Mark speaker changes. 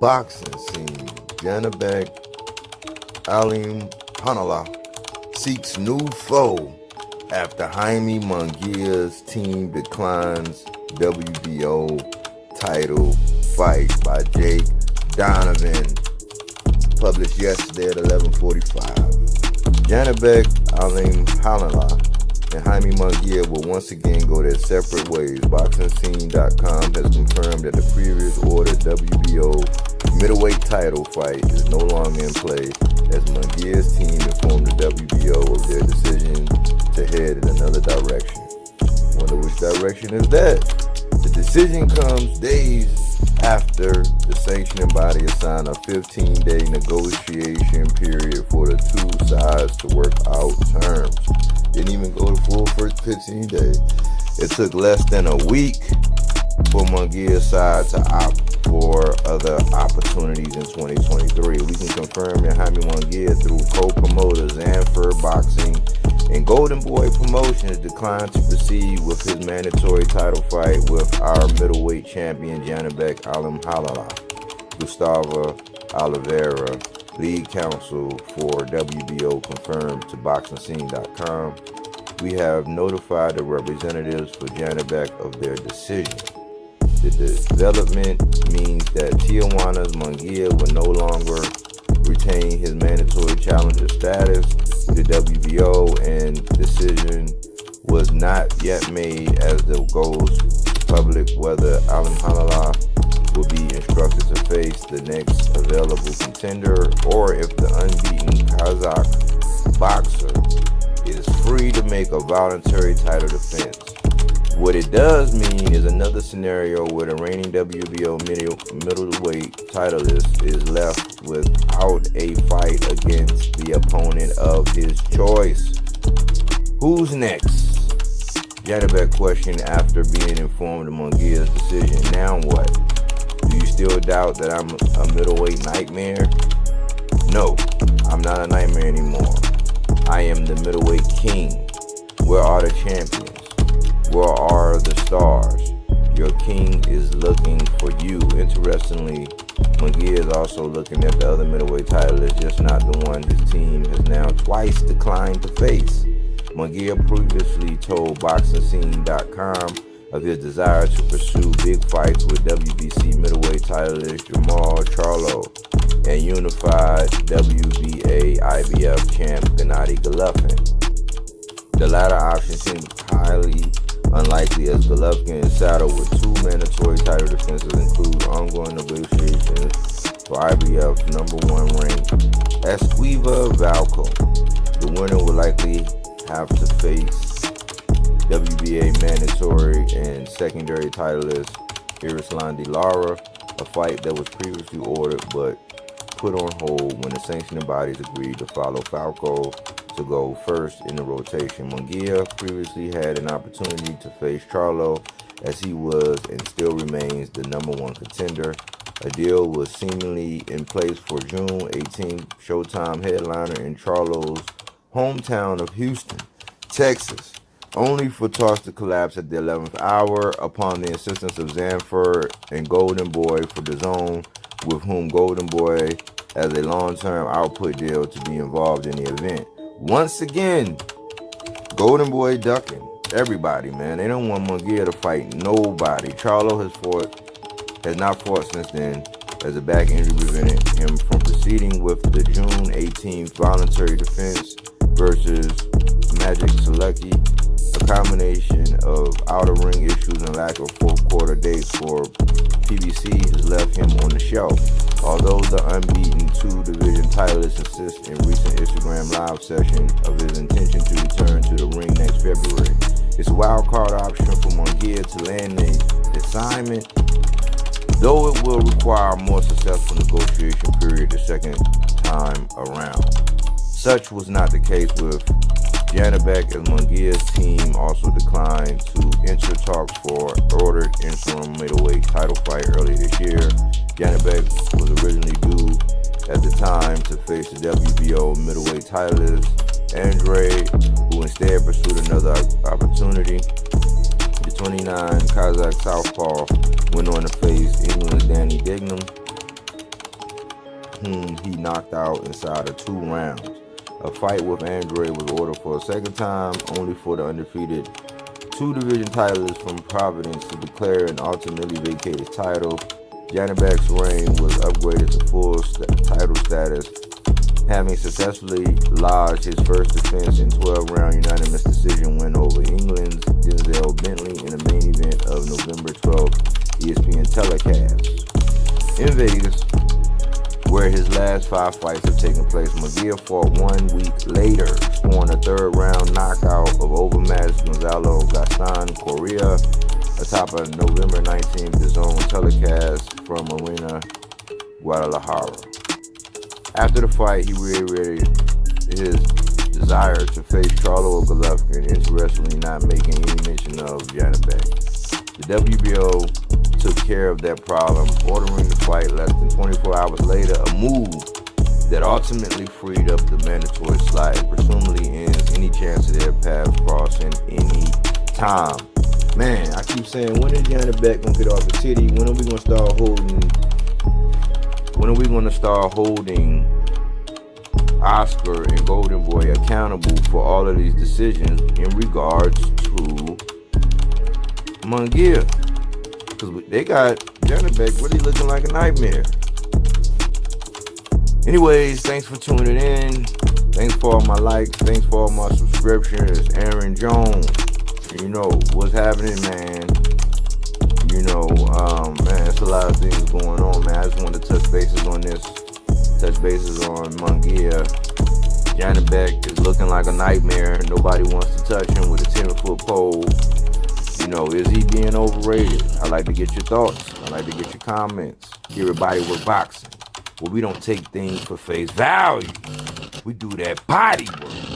Speaker 1: boxing scene. Janibek Alimkhanuly seeks new foe after Jamie MUNGUIA's team declines WBO title fight by Jake Donovan, published yesterday at 11:45. Janibek Alimkhanuly and Jamie MUNGUIA will once again go their separate ways. BoxingScene.com has confirmed that the previous ordered WBO middleweight title fight is no longer in play, as MUNGUIA's team informed the WBO of their decision to head in another direction. Wonder which direction is that? The decision comes days after the sanctioning body assigned a 15-day negotiation period for the two sides to work out terms. Didn't even go the full first 15 days. It took less than a week for MUNGUIA's side to opt for other opportunities in 2023. We can confirm that Jamie MUNGUIA, through co-promoters Zanfer Boxing and Golden Boy Promotions, declined to proceed with his mandatory title fight with our middleweight champion Janibek Alimkhanuly. Gustavo Oliveira, lead counsel for WBO, confirmed to BoxingScene.com. We have notified the representatives for Janibek of their decision. The development means that Tijuana's MUNGUIA will no longer retain his mandatory challenger status to the WBO, and decision was not yet made as it goes public whether Alimkhanuly will be instructed to face the next available contender, or if the unbeaten Kazakh boxer is free to make a voluntary title defense. What it does mean is another scenario where the reigning WBO middleweight titleist is left without a fight against the opponent of his choice. Who's next? Janibek questioned after being informed of MUNGUIA's decision. Now what? Do you still doubt that I'm a middleweight nightmare? No, I'm not a nightmare anymore. I am the middleweight king. Where are the champions? Where are the stars? Your king is looking for you. Interestingly, MUNGUIA is also looking at the other middleweight title. It's just not the one his team has now twice declined to face. MUNGUIA previously told BoxingScene.com of his desire to pursue big fights with WBC middleweight titleist Jamal Charlo and unified WBA IBF champ Gennady Golovkin. The latter option seems highly unlikely, as Golovkin is saddled with two mandatory title defenses, include ongoing negotiations for IBF #1 rank Esquiva Valco. The winner will likely have to face WBA mandatory and secondary titleist Erislandy Lara, a fight that was previously ordered but put on hold when the sanctioning bodies agreed to follow Falco to go first in the rotation. MUNGUIA previously had an opportunity to face Charlo, as he was and still remains the #1 contender. A deal was seemingly in place for June 18th Showtime headliner in Charlo's hometown of Houston, Texas, only for talks to collapse at the 11th hour upon the insistence of Zanfer and Golden Boy for DAZN, with whom Golden Boy has a long-term output deal to be involved in the event. Once again, Golden Boy ducking everybody, man. They don't want MUNGUIA to fight nobody. Charlo has not fought since then, as a back injury prevented him from proceeding with the June 18th voluntary defense versus Magic Selecki. A combination of outer ring issues and lack of fourth quarter dates for PBC has left him on the shelf. Although the unbeaten two-division titleist insists in recent Instagram live session of his intention to return to the ring next February, it's a wild card option for MUNGUIA to land the assignment, though it will require a more successful negotiation period the second time around. Such was not the case with Janibek, as MUNGUIA's team also declined to enter talks for ordered interim middleweight title fight earlier this year. Janibek was originally due at the time to face the WBO middleweight titleist Andre, who instead pursued another opportunity. The 29 Kazakh southpaw went on to face England's Danny Dignam whom he knocked out inside of 2 rounds. A fight with Andre was ordered for a second time, only for the undefeated 2-division titleist from Providence to declare and ultimately vacate his title. Janibek's reign was upgraded to full title status, having successfully lodged his first defense in 12-round unanimous decision win over England's Denzel Bentley in the main event of November 12th ESPN telecast. In Vegas, where his last 5 fights have taken place, Munguia fought 1 week later, scoring a 3rd-round knockout of overmatched Gonzalo Gaston Correa atop a November 19th DAZN telecast from Arena Guadalajara. After the fight, he reiterated his desire to face Charlo Golovkin, interestingly not making any mention of Janibek. The WBO took care of that problem, ordering the fight less than 24 hours later, a move that ultimately freed up the mandatory slot and presumably ends any chance of their paths crossing any time. Man, I keep saying, when is Janibek gonna get off the titty? When are we gonna start holding Oscar and Golden Boy accountable for all of these decisions in regards to Munguia? Because they got Janibek really looking like a nightmare. Anyways, thanks for tuning in. Thanks for all my likes. Thanks for all my subscriptions. Aaron Jones. You know what's happening, man. You know, man, it's a lot of things going on, man. I just wanted to touch bases on this. Touch bases on Munguia. Janibek is looking like a nightmare. Nobody wants to touch him with a 10-foot pole. You know, is he being overrated? I'd like to get your thoughts. I'd like to get your comments. Here at Bodywork Boxing, where we don't take things for face value. We do that body work.